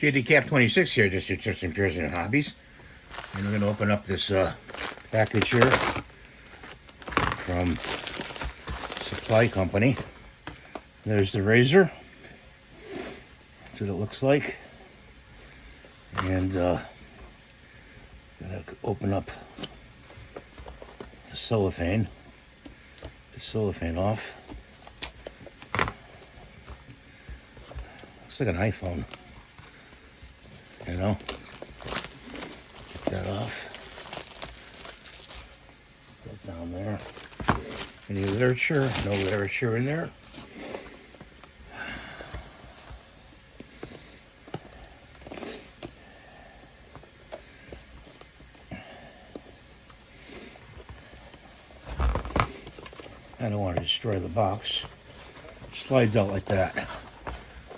JD 26 here, just your tips and Jersey and hobbies. And we're going to open up this package here from Supply Company. There's the razor. That's what it looks like. And gotta open up the cellophane off. Looks like an iPhone. You know, get that off. Put that down there. Any literature? No literature in there. I don't want to destroy the box. Slides out like that.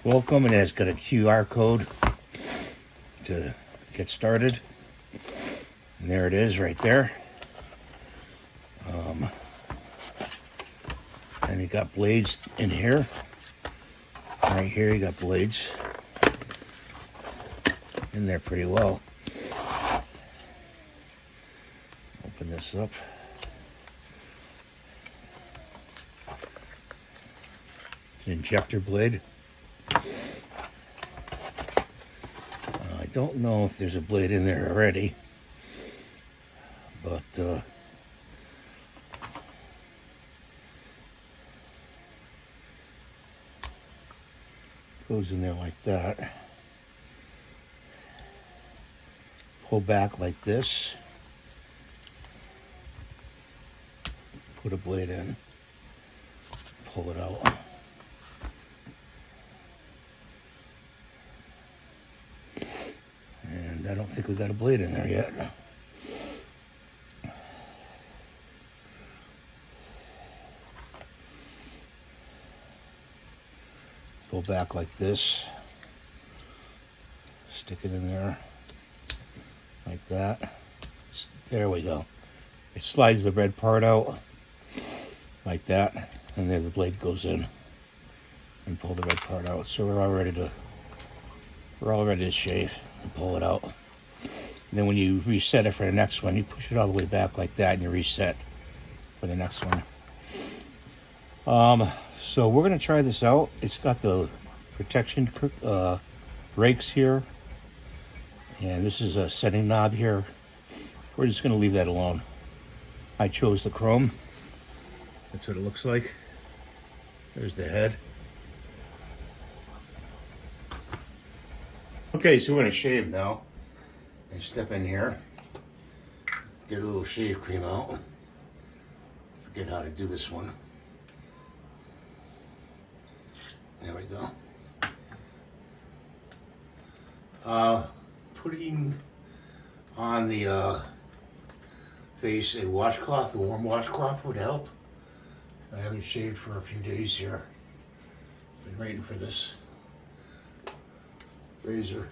Welcome, and it's got a QR code to get started. And there it is right there. And you got blades in here. Right here you got blades in there pretty well. Open this up. An injector blade. I don't know if there's a blade in there already, but goes in there like that. Pull back like this. Put a blade in. Pull it out. And I don't think we got a blade in there yet. Pull back like this. Stick it in there. Like that. There we go. It slides the red part out. Like that. And there the blade goes in. And pull the red part out. So we're all ready to shave and pull it out. And then when you reset it for the next one, you push it all the way back like that and you reset for the next one. So we're going to try this out. It's got the protection rakes here. And this is a setting knob here. We're just going to leave that alone. I chose the chrome. That's what it looks like. There's the head. Okay, so we're going to shave now. And step in here. Get a little shave cream out. Forget how to do this one. There we go. Putting on the face a washcloth, a warm washcloth would help. I haven't shaved for a few days here. Been waiting for this razor.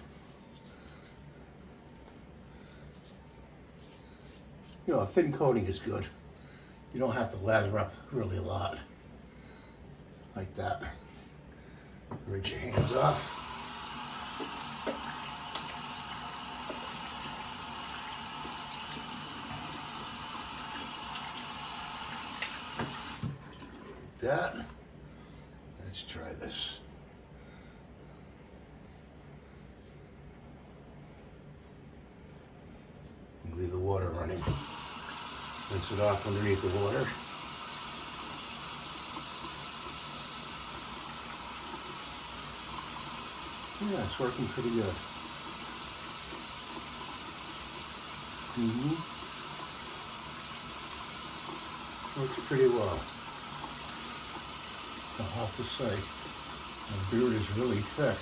You know, a thin coating is good. You don't have to lather up really a lot. Like that. Rinse your hands off. Like that. Let's try this. Leave the water running. Rinse it off underneath the water. Yeah, it's working pretty good. Works pretty well. I'll have to say, my beard is really thick.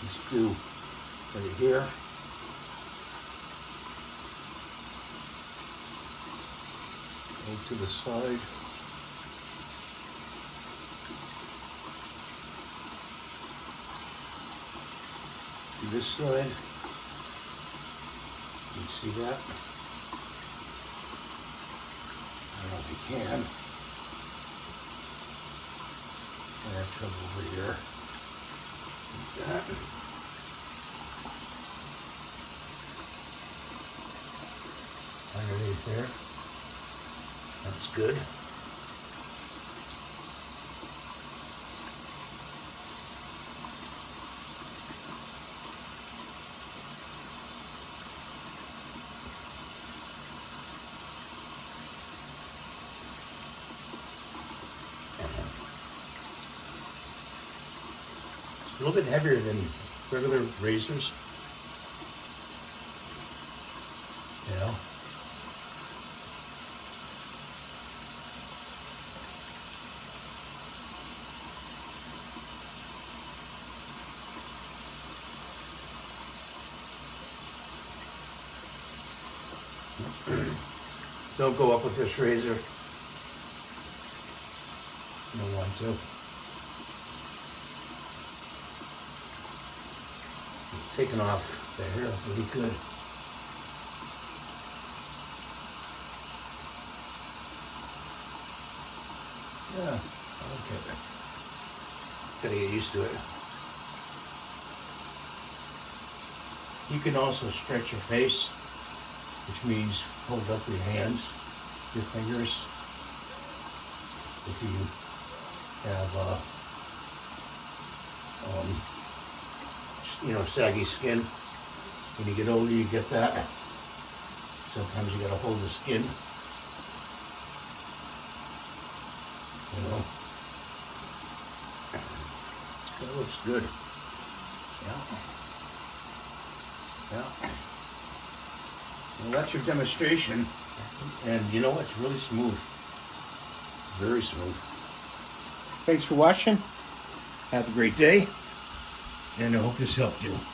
Just do right here. Go to the side. To this side. You see that? I don't know if you can. that comes over here. Like that. Underneath there. That's good. It's a little bit heavier than regular razors. You know? Don't go up with this razor. You don't want to. It's taking off the hair really good. Yeah, okay. Gotta get used to it. You can also stretch your face, which means hold up your hands, your fingers. If you have, saggy skin, when you get older, you get that. Sometimes you gotta hold the skin. You know, that looks good. Yeah. Yeah. Well, that's your demonstration. And you know, it's really smooth. Very smooth. Thanks for watching. Have a great day. And I hope this helped you.